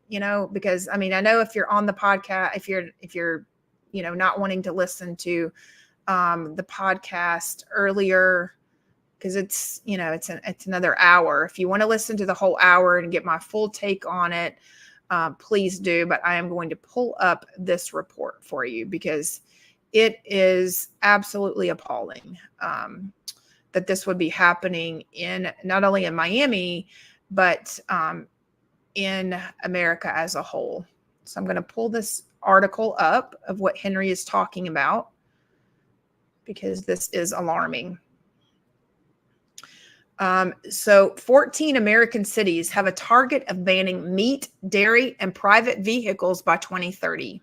because I mean, I know if you're on the podcast, if you're, not wanting to listen to the podcast earlier, because it's, it's another hour. If you want to listen to the whole hour and get my full take on it, please do. But I am going to pull up this report for you because it is absolutely appalling that this would be happening in not only in Miami, but in America as a whole. So I'm going to pull this article up of what Henry is talking about because this is alarming. So 14 American cities have a target of banning meat, dairy, and private vehicles by 2030.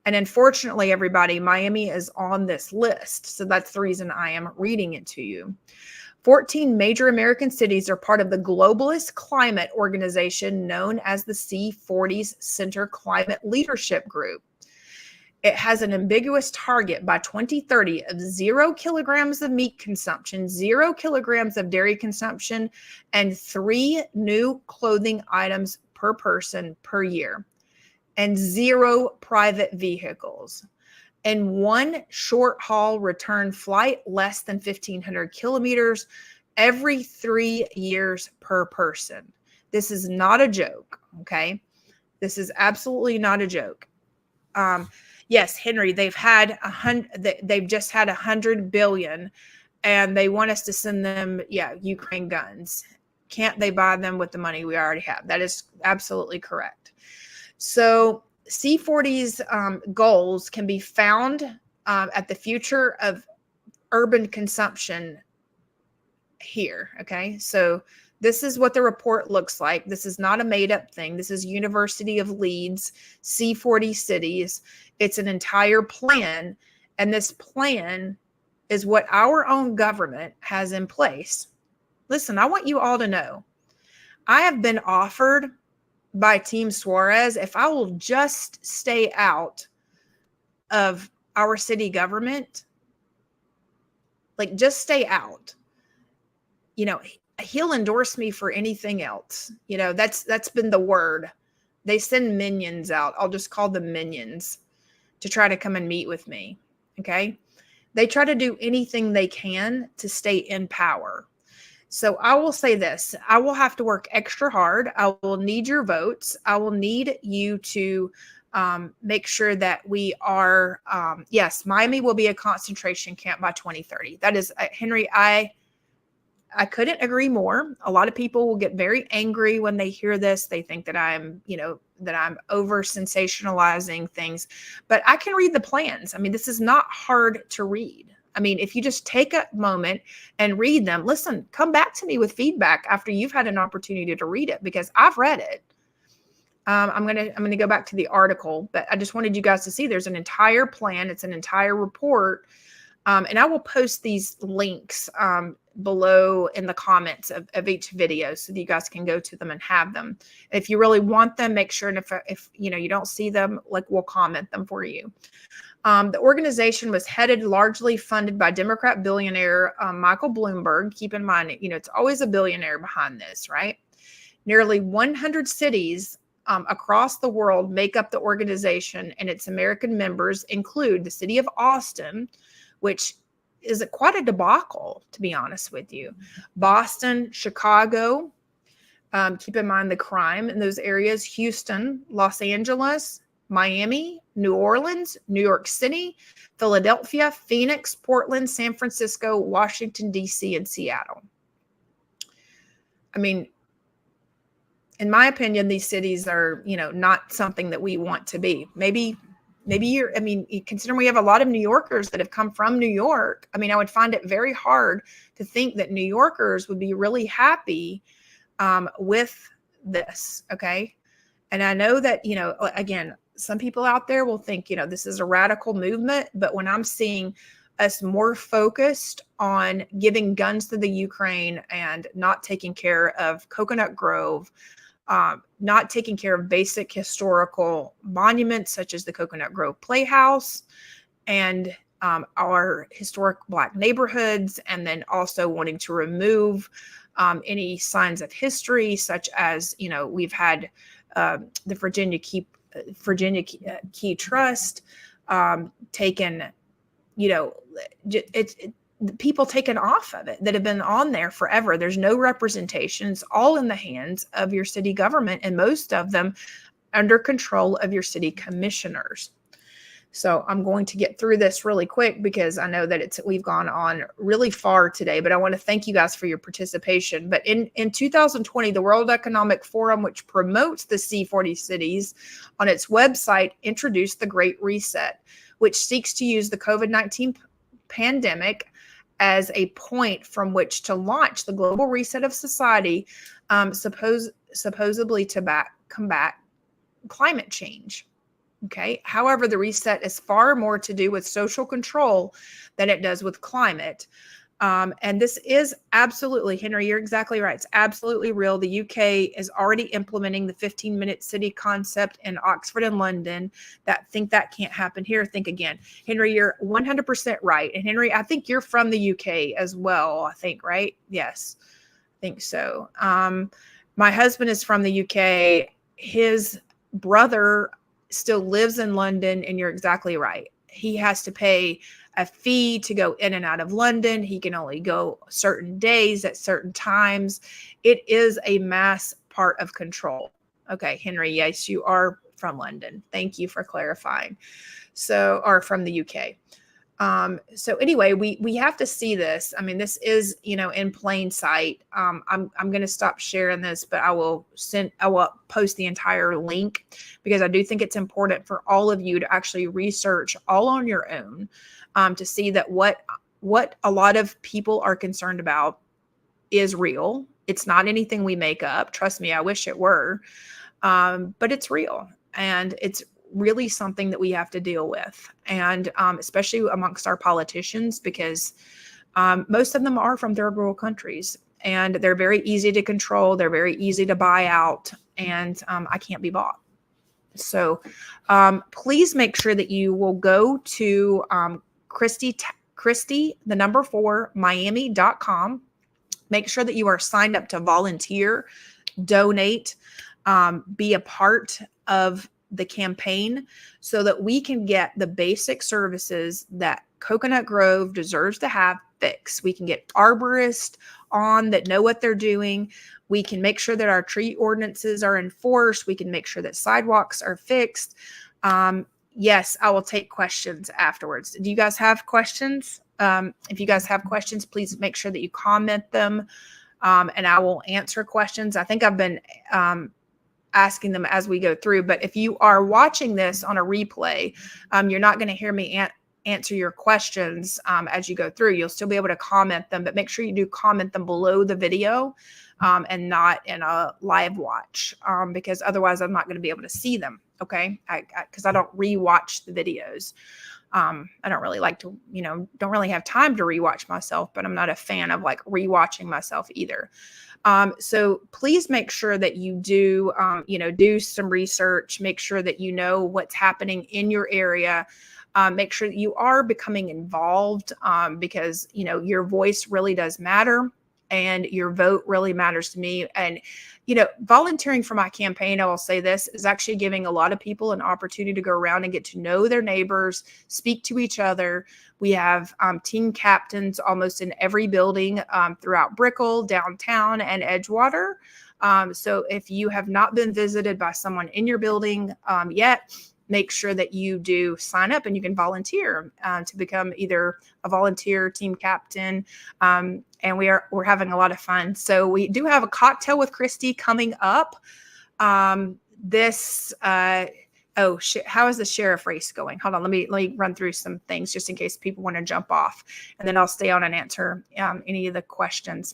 And unfortunately, everybody, Miami is on this list. So that's the reason I am reading it to you. 14 major American cities are part of the globalist climate organization known as the C40s Center Climate Leadership Group. It has an ambiguous target by 2030 of 0 kilograms of meat consumption, 0 kilograms of dairy consumption, and 3 new clothing items per person per year, and 0 private vehicles, and 1 short haul return flight less than 1,500 kilometers every 3 years per person. This is not a joke. Okay. This is absolutely not a joke. Yes, Henry, they've just had 100 billion and they want us to send them, Ukraine guns. Can't they buy them with the money we already have? That is absolutely correct. So C40's goals can be found at the future of urban consumption here. Okay. So this is what the report looks like. This is not a made up thing. This is University of Leeds, C40 cities. It's an entire plan. And this plan is what our own government has in place. Listen, I want you all to know, I have been offered by Team Suarez, if I will just stay out of our city government, just stay out, he'll endorse me for anything else. That's been the word. They send minions out. I'll just call them minions to try to come and meet with me. Okay. They try to do anything they can to stay in power. So I will say this, I will have to work extra hard. I will need your votes. I will need you to make sure that we are, yes, Miami will be a concentration camp by 2030. That is, Henry, I couldn't agree more. A lot of people will get very angry when they hear this. They think that I'm over sensationalizing things, but I can read the plans. I mean, this is not hard to read. I mean, if you just take a moment and read them, listen, come back to me with feedback after you've had an opportunity to read it, because I've read it. I'm gonna go back to the article, but I just wanted you guys to see there's an entire plan. It's an entire report. And I will post these links below in the comments of each video so that you guys can go to them and have them. If you really want them, make sure, and if you don't see them, we'll comment them for you. The organization was largely funded by Democrat billionaire Michael Bloomberg. Keep in mind, it's always a billionaire behind this, right? Nearly 100 cities across the world make up the organization, and its American members include the city of Austin, which is quite a debacle, to be honest with you. Boston, Chicago, keep in mind the crime in those areas, Houston, Los Angeles, Miami, New Orleans, New York City, Philadelphia, Phoenix, Portland, San Francisco, Washington, D.C., and Seattle. I mean, in my opinion, these cities are, not something that we want to be. Maybe considering we have a lot of New Yorkers that have come from New York, I mean, I would find it very hard to think that New Yorkers would be really happy with this. Okay. And I know that, again, some people out there will think, this is a radical movement, but when I'm seeing us more focused on giving guns to the Ukraine and not taking care of Coconut Grove, not taking care of basic historical monuments such as the Coconut Grove Playhouse and our historic Black neighborhoods, and then also wanting to remove any signs of history, such as, we've had the Virginia Key Trust taken, people taken off of it that have been on there forever. There's no representation. It's all in the hands of your city government, and most of them under control of your city commissioners. So I'm going to get through this really quick because I know that we've gone on really far today, but I want to thank you guys for your participation. But in 2020, the World Economic Forum, which promotes the C40 cities on its website, introduced the Great Reset, which seeks to use the COVID-19 pandemic as a point from which to launch the global reset of society, supposedly to combat climate change. Okay. However, the reset is far more to do with social control than it does with climate. And this is absolutely, Henry, you're exactly right. It's absolutely real. The UK is already implementing the 15-minute city concept in Oxford and London. Think that can't happen here. Think again. Henry, you're 100% right. And Henry, I think you're from the UK as well, I think, right? Yes, I think so. My husband is from the UK. His brother still lives in London, and you're exactly right. He has to pay a fee to go in and out of London. He can only go certain days at certain times. It is a mass part of control. Okay, Henry, yes, you are from London. Thank you for clarifying. Or from the UK. So anyway, we have to see this. I mean, this is, in plain sight. I'm going to stop sharing this, but I will post the entire link because I do think it's important for all of you to actually research all on your own, to see that what a lot of people are concerned about is real. It's not anything we make up. Trust me, I wish it were, but it's real, and it's really something that we have to deal with, and especially amongst our politicians, because most of them are from third world countries, and they're very easy to control. They're very easy to buy out, and I can't be bought. So please make sure that you will go to Christi, the number 4, Miami.com. Make sure that you are signed up to volunteer, donate, be a part of the campaign so that we can get the basic services that Coconut Grove deserves to have fixed. We can get arborists on that know what they're doing. We can make sure that our tree ordinances are enforced. We can make sure that sidewalks are fixed. Yes, I will take questions afterwards. Do you guys have questions? If you guys have questions, please make sure that you comment them, and I will answer questions. I think I've been asking them as we go through, but if you are watching this on a replay, you're not going to hear me answer your questions as you go through. You'll still be able to comment them, but make sure you do comment them below the video and not in a live watch, because otherwise I'm not going to be able to see them. Okay. Because I don't rewatch the videos. I don't really like to, don't really have time to rewatch myself, but I'm not a fan of like rewatching myself either. So please make sure that you do, do some research, make sure that you know what's happening in your area. Make sure that you are becoming involved, because, your voice really does matter. and your vote really matters to me. And, volunteering for my campaign, I will say this, is actually giving a lot of people an opportunity to go around and get to know their neighbors, speak to each other. We have team captains almost in every building throughout Brickell, downtown, and Edgewater. So if you have not been visited by someone in your building yet, make sure that you do sign up and you can volunteer to become either a volunteer team captain. And we're having a lot of fun. So we do have a cocktail with Christi coming up. How is the sheriff race going? Hold on, let me run through some things just in case people want to jump off, and then I'll stay on and answer any of the questions.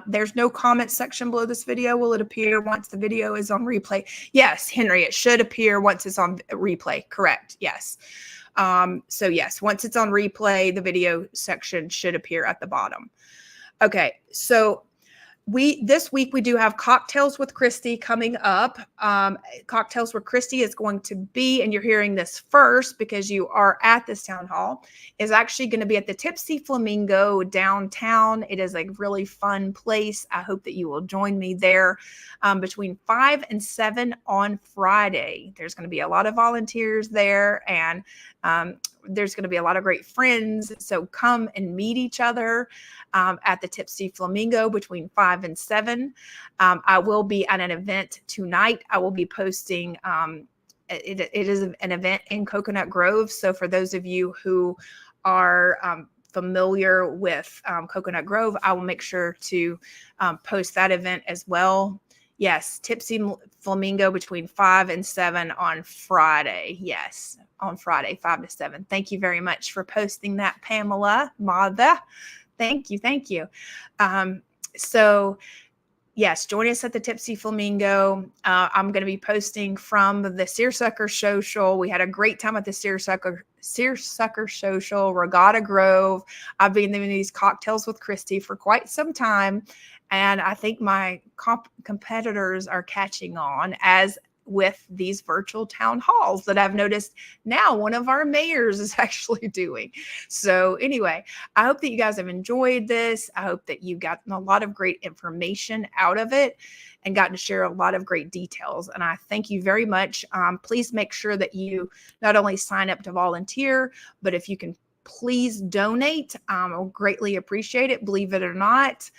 There's no comment section below this video. Will it appear once the video is on replay? Yes, Henry, it should appear once it's on replay. Correct. Yes. So yes, once it's on replay, the video section should appear at the bottom. Okay. So this week we do have cocktails with Christi coming up. Cocktails with Christi is going to be, and you're hearing this first because you are at this town hall, is actually going to be at the Tipsy Flamingo downtown. It is a really fun place. I hope that you will join me there between 5 and 7 on Friday. There's going to be a lot of volunteers there, and there's going to be a lot of great friends. So come and meet each other at the Tipsy Flamingo between 5 and 7. I will be at an event tonight. I will be posting, it is an event in Coconut Grove. So for those of you who are familiar with Coconut Grove, I will make sure to post that event as well. Yes, Tipsy Flamingo between 5 and 7 on Friday. Yes, on Friday, 5 to 7. Thank you very much for posting that, Pamela Mother. Thank you. Thank you. So yes, join us at the Tipsy Flamingo. I'm going to be posting from the Searsucker Social. We had a great time at the Searsucker Social, Regatta Grove. I've been doing these cocktails with Christi for quite some time, and I think my competitors are catching on as with these virtual town halls that I've noticed now one of our mayors is actually doing. So anyway, I hope that you guys have enjoyed this. I hope that you've gotten a lot of great information out of it and gotten to share a lot of great details. And I thank you very much. Please make sure that you not only sign up to volunteer, but if you can please donate. I'll greatly appreciate it. Believe it or not,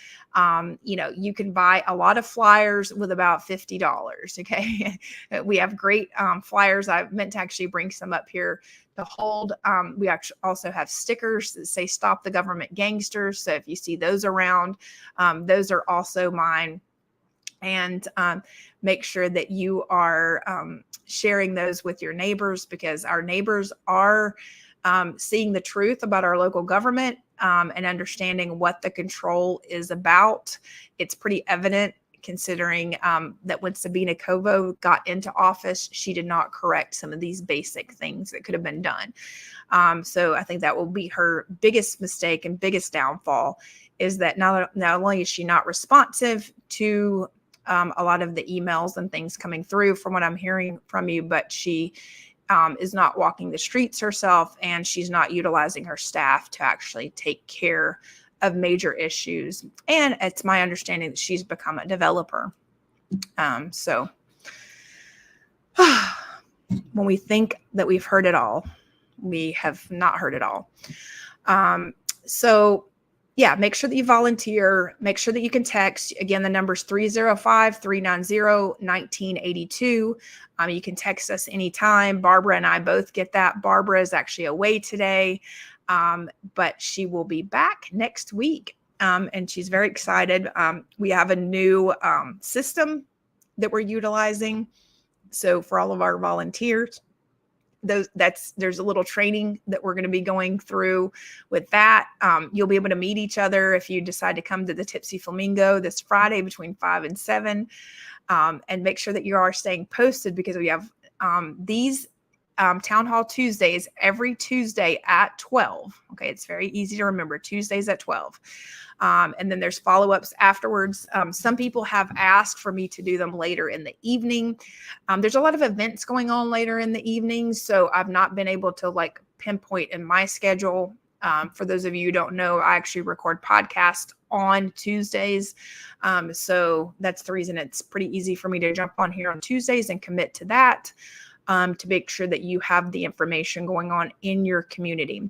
you can buy a lot of flyers with about $50. Okay. We have great flyers. I meant to actually bring some up here to hold. We actually also have stickers that say "Stop the Government Gangsters." So if you see those around, those are also mine. And make sure that you are sharing those with your neighbors, because our neighbors are seeing the truth about our local government and understanding what the control is about. It's pretty evident, considering that when Sabina Kovo got into office, she did not correct some of these basic things that could have been done. So I think that will be her biggest mistake and biggest downfall, is that not only is she not responsive to a lot of the emails and things coming through from what I'm hearing from you, but she is not walking the streets herself, and she's not utilizing her staff to actually take care of major issues. And it's my understanding that she's become a developer. So when we think that we've heard it all, we have not heard it all. So yeah, make sure that you volunteer. Make sure that you can text. Again, the number is 305-390-1982. You can text us anytime. Barbara and I both get that. Barbara is actually away today, but she will be back next week, and she's very excited. We have a new system that we're utilizing. So for all of our volunteers, there's a little training that we're going to be going through with that. You'll be able to meet each other if you decide to come to the Tipsy Flamingo this Friday between 5 and 7. And make sure that you are staying posted, because we have these Town Hall Tuesdays every Tuesday at 12. Okay, it's very easy to remember. Tuesdays at 12. And then there's follow-ups afterwards. Some people have asked for me to do them later in the evening. There's a lot of events going on later in the evening, so I've not been able to pinpoint in my schedule. For those of you who don't know, I actually record podcasts on Tuesdays. So that's the reason it's pretty easy for me to jump on here on Tuesdays and commit to that. To make sure that you have the information going on in your community.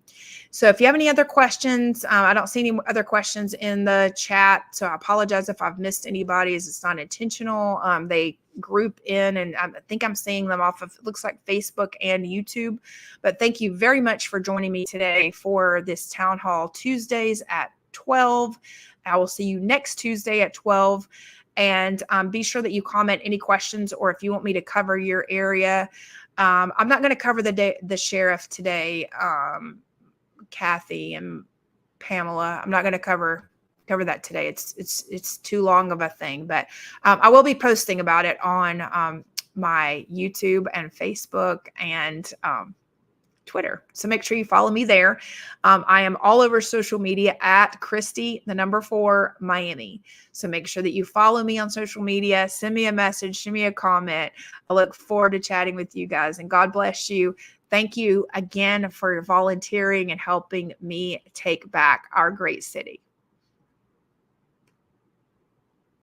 So if you have any other questions, I don't see any other questions in the chat. So I apologize if I've missed anybody's. It's not intentional. They group in, and I think I'm seeing them off of, it looks like Facebook and YouTube. But thank you very much for joining me today for this Town Hall Tuesdays at 12. I will see you next Tuesday at 12. And be sure that you comment any questions, or if you want me to cover your area. I'm not going to cover the sheriff today, Kathy and Pamela. I'm not going to cover that today. It's too long of a thing, but I will be posting about it on my YouTube and Facebook and Twitter. So make sure you follow me there. I am all over social media at Christi, 4 Miami. So make sure that you follow me on social media, send me a message, send me a comment. I look forward to chatting with you guys, and God bless you. Thank you again for volunteering and helping me take back our great city.